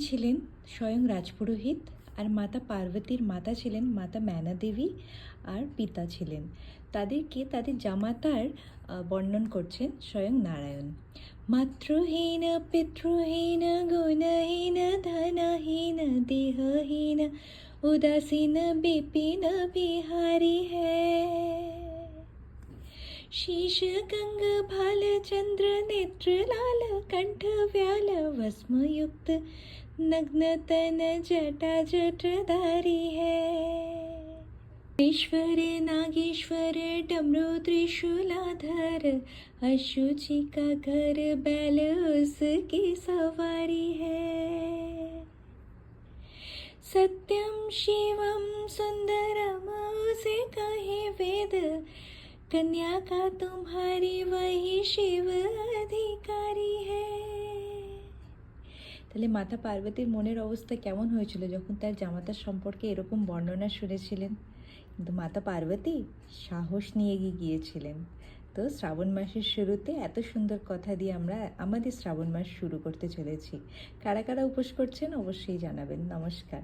ছিলেন স্বয়ং রাজপুরোহিত, আর মাতা পার্বতীর মাতা ছিলেন মাতা ম্যানা দেবী, আর পিতা ছিলেন তাদেরকে তাদের জামাতার বর্ণন করছেন স্বয়ং নারায়ণ। মাতৃহীন পিতৃহীন গুণহীন ধনহীন দেহহীন उदासीन बिपिन बिहारी है। शीश गंग भाल चंद्र नेत्र लाल कंठ व्याल भस्मयुक्त नग्न तन जटा जटधारी है। ईश्वर नागेश्वर डमरू त्रिशूलाधर अशुचि का घर बैल उसकी सवारी है। सत्यम शिवम सुंदरम उसे कहे वेद, कन्या का तुम्हारी वही शिव अधिकारी है। তাহলে মাতা পার্বতীর মনের অবস্থা কেমন হয়েছিল যখন তার জামাতার সম্পর্কে এরকম বর্ণনা শুনেছিলেন? কিন্তু মাতা পার্বতী সাহস নিয়ে গিয়েছিলেন। তো শ্রাবণ মাসের শুরুতে এত সুন্দর কথা দিয়ে আমরা আমাদের শ্রাবণ মাস শুরু করতে চলেছি। কারা কারা উপোস করছেন অবশ্যই জানাবেন। নমস্কার।